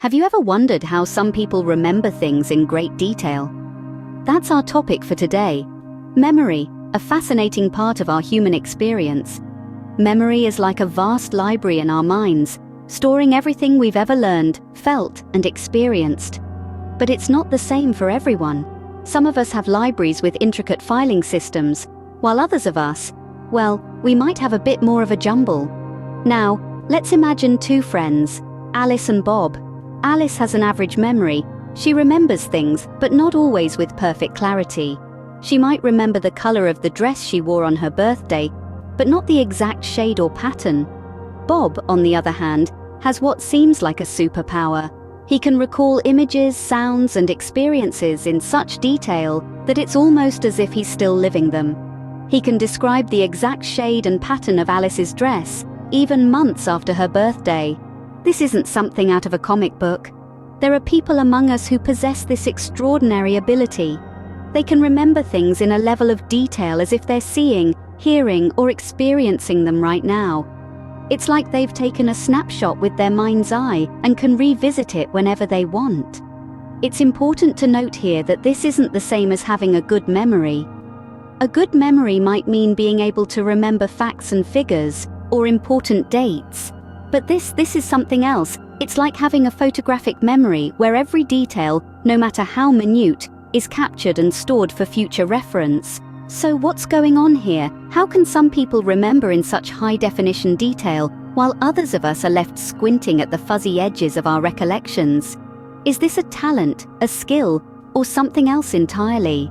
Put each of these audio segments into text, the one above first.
Have you ever wondered how some people remember things in great detail? That's our topic for today. Memory, a fascinating part of our human experience. Memory is like a vast library in our minds, storing everything we've ever learned, felt, and experienced. But it's not the same for everyone. Some of us have libraries with intricate filing systems, while others of us, well, we might have a bit more of a jumble. Now, let's imagine two friends, Alice and Bob. Alice has an average memory. She remembers things, but not always with perfect clarity. She might remember the color of the dress she wore on her birthday, but not the exact shade or pattern. Bob, on the other hand, has what seems like a superpower. He can recall images, sounds, and experiences in such detail that it's almost as if he's still living them. He can describe the exact shade and pattern of Alice's dress, even months after her birthday. This isn't something out of a comic book. There are people among us who possess this extraordinary ability. They can remember things in a level of detail as if they're seeing, hearing, or experiencing them right now. It's like they've taken a snapshot with their mind's eye and can revisit it whenever they want. It's important to note here that this isn't the same as having a good memory. A good memory might mean being able to remember facts and figures, or important dates. But this is something else. It's like having a photographic memory where every detail, no matter how minute, is captured and stored for future reference. So what's going on here? How can some people remember in such high-definition detail, while others of us are left squinting at the fuzzy edges of our recollections? Is this a talent, a skill, or something else entirely?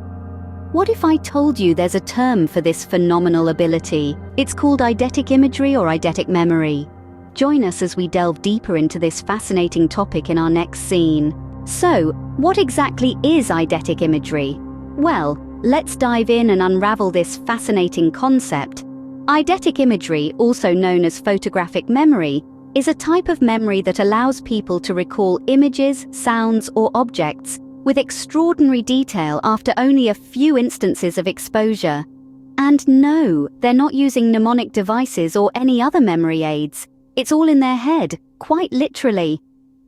What if I told you there's a term for this phenomenal ability? It's called eidetic imagery or eidetic memory. Join us as we delve deeper into this fascinating topic in our next scene. So, what exactly is eidetic imagery? Well, let's dive in and unravel this fascinating concept. Eidetic imagery, also known as photographic memory, is a type of memory that allows people to recall images, sounds, or objects with extraordinary detail after only a few instances of exposure. And no, they're not using mnemonic devices or any other memory aids. It's all in their head, quite literally.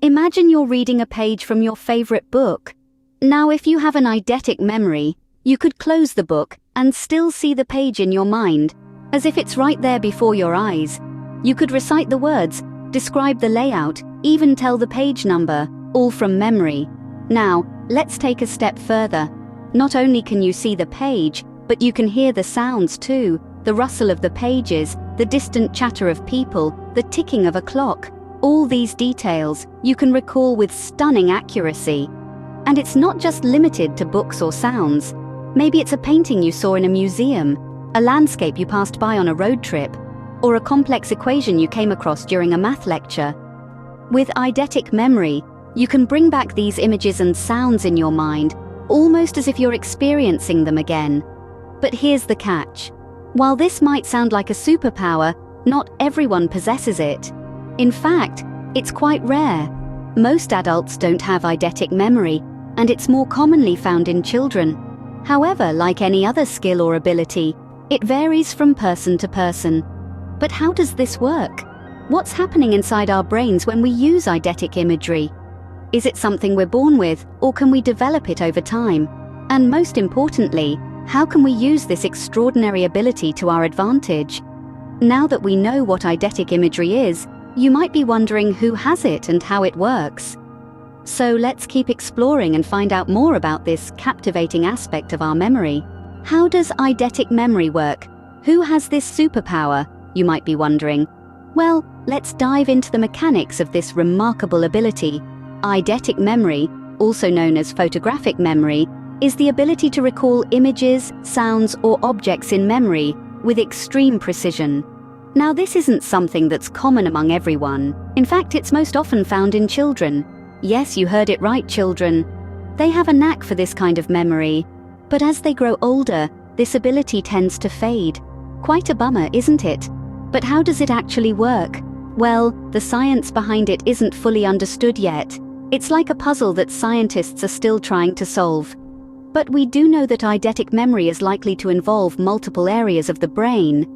Imagine you're reading a page from your favorite book. Now, if you have an eidetic memory, you could close the book and still see the page in your mind, as if it's right there before your eyes. You could recite the words, describe the layout, even tell the page number, all from memory. Now, let's take a step further. Not only can you see the page, but you can hear the sounds too, the rustle of the pages, the distant chatter of people, the ticking of a clock. All these details you can recall with stunning accuracy. And it's not just limited to books or sounds. Maybe it's a painting you saw in a museum, a landscape you passed by on a road trip, or a complex equation you came across during a math lecture. With eidetic memory, you can bring back these images and sounds in your mind, almost as if you're experiencing them again. But here's the catch. While this might sound like a superpower, not everyone possesses it. In fact, it's quite rare. Most adults don't have eidetic memory, and it's more commonly found in children. However, like any other skill or ability, it varies from person to person. But how does this work? What's happening inside our brains when we use eidetic imagery? Is it something we're born with, or can we develop it over time? And most importantly, how can we use this extraordinary ability to our advantage? Now that we know what eidetic imagery is, you might be wondering who has it and how it works. So let's keep exploring and find out more about this captivating aspect of our memory. How does eidetic memory work? Who has this superpower, you might be wondering? Well, let's dive into the mechanics of this remarkable ability. Eidetic memory, also known as photographic memory, is the ability to recall images, sounds, or objects in memory with extreme precision. Now, this isn't something that's common among everyone. In fact, it's most often found in children. Yes, you heard it right, children. They have a knack for this kind of memory. But as they grow older, this ability tends to fade. Quite a bummer, isn't it? But how does it actually work? Well, the science behind it isn't fully understood yet. It's like a puzzle that scientists are still trying to solve. But we do know that eidetic memory is likely to involve multiple areas of the brain.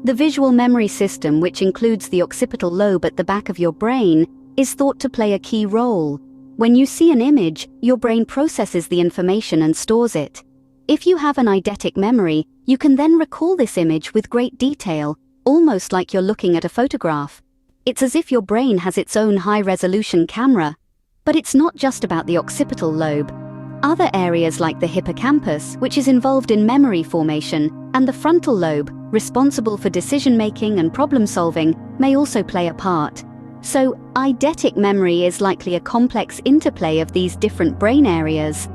The visual memory system, which includes the occipital lobe at the back of your brain, is thought to play a key role. When you see an image, your brain processes the information and stores it. If you have an eidetic memory, you can then recall this image with great detail, almost like you're looking at a photograph. It's as if your brain has its own high-resolution camera. But it's not just about the occipital lobe. Other areas like the hippocampus, which is involved in memory formation, and the frontal lobe, responsible for decision-making and problem-solving, may also play a part. So, eidetic memory is likely a complex interplay of these different brain areas.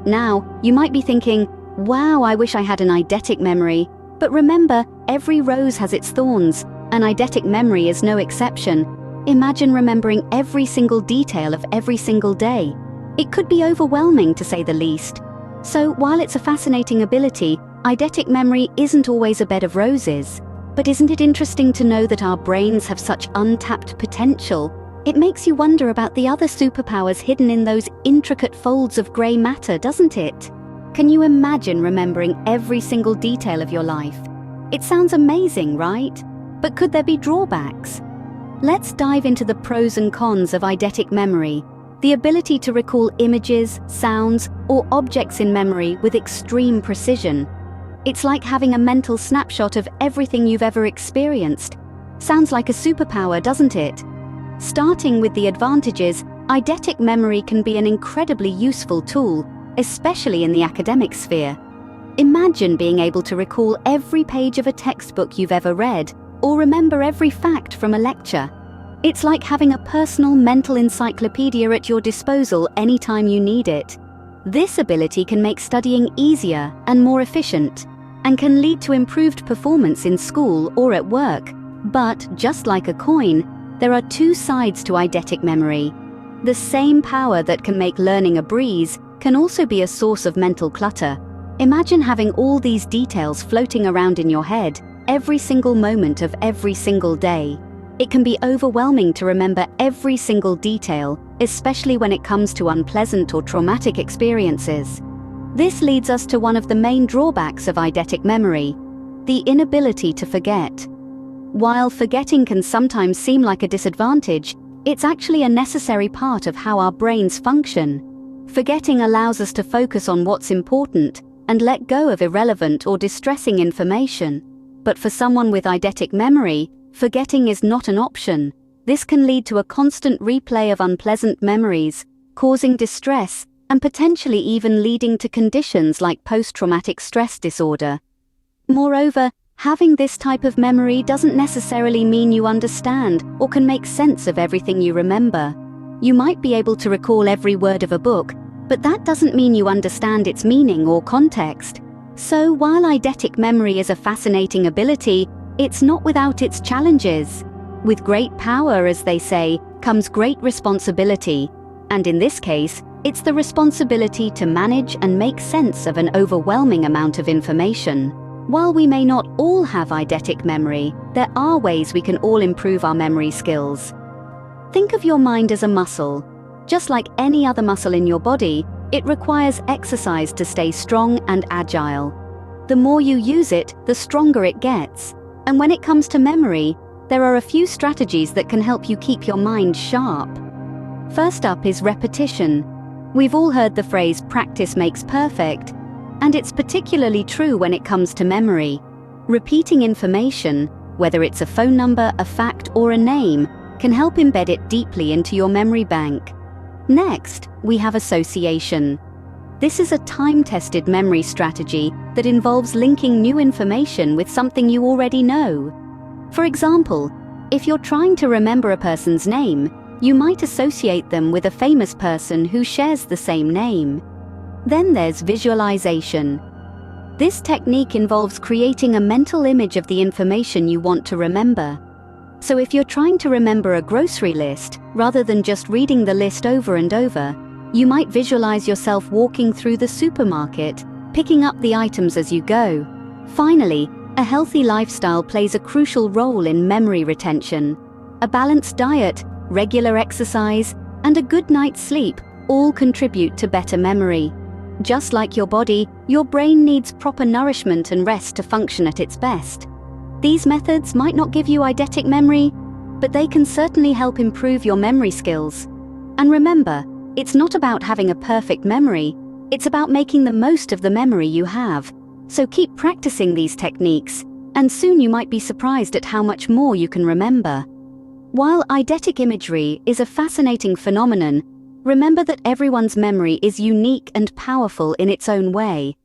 Now, you might be thinking, wow, I wish I had an eidetic memory. But remember, every rose has its thorns. An eidetic memory is no exception. Imagine remembering every single detail of every single day. It could be overwhelming, to say the least. So, while it's a fascinating ability, eidetic memory isn't always a bed of roses. But isn't it interesting to know that our brains have such untapped potential? It makes you wonder about the other superpowers hidden in those intricate folds of grey matter, doesn't it? Can you imagine remembering every single detail of your life? It sounds amazing, right? But could there be drawbacks? Let's dive into the pros and cons of eidetic memory. The ability to recall images, sounds, or objects in memory with extreme precision. It's like having a mental snapshot of everything you've ever experienced. Sounds like a superpower, doesn't it? Starting with the advantages, eidetic memory can be an incredibly useful tool, especially in the academic sphere. Imagine being able to recall every page of a textbook you've ever read, or remember every fact from a lecture. It's like having a personal mental encyclopedia at your disposal anytime you need it. This ability can make studying easier and more efficient, and can lead to improved performance in school or at work. But, just like a coin, there are two sides to eidetic memory. The same power that can make learning a breeze can also be a source of mental clutter. Imagine having all these details floating around in your head every single moment of every single day. It can be overwhelming to remember every single detail, especially when it comes to unpleasant or traumatic experiences. This leads us to one of the main drawbacks of eidetic memory: the inability to forget. While forgetting can sometimes seem like a disadvantage, it's actually a necessary part of how our brains function. Forgetting allows us to focus on what's important and let go of irrelevant or distressing information. But for someone with eidetic memory, forgetting is not an option. This can lead to a constant replay of unpleasant memories, causing distress and potentially even leading to conditions like post-traumatic stress disorder. Moreover, having this type of memory doesn't necessarily mean you understand or can make sense of everything you remember. You might be able to recall every word of a book, but that doesn't mean you understand its meaning or context. So while eidetic memory is a fascinating ability, it's not without its challenges. With great power, as they say, comes great responsibility. And in this case, it's the responsibility to manage and make sense of an overwhelming amount of information. While we may not all have eidetic memory, there are ways we can all improve our memory skills. Think of your mind as a muscle. Just like any other muscle in your body, it requires exercise to stay strong and agile. The more you use it, the stronger it gets. And when it comes to memory, there are a few strategies that can help you keep your mind sharp. First up is repetition. We've all heard the phrase "practice makes perfect," and it's particularly true when it comes to memory. Repeating information, whether it's a phone number, a fact, or a name, can help embed it deeply into your memory bank. Next, we have association. This is a time-tested memory strategy that involves linking new information with something you already know. For example, if you're trying to remember a person's name, you might associate them with a famous person who shares the same name. Then there's visualization. This technique involves creating a mental image of the information you want to remember. So if you're trying to remember a grocery list, rather than just reading the list over and over, you might visualize yourself walking through the supermarket, picking up the items as you go. Finally, a healthy lifestyle plays a crucial role in memory retention. A balanced diet, regular exercise, and a good night's sleep all contribute to better memory. Just like your body, your brain needs proper nourishment and rest to function at its best. These methods might not give you eidetic memory, but they can certainly help improve your memory skills. And remember, it's not about having a perfect memory, it's about making the most of the memory you have. So keep practicing these techniques, and soon you might be surprised at how much more you can remember. While eidetic imagery is a fascinating phenomenon, remember that everyone's memory is unique and powerful in its own way.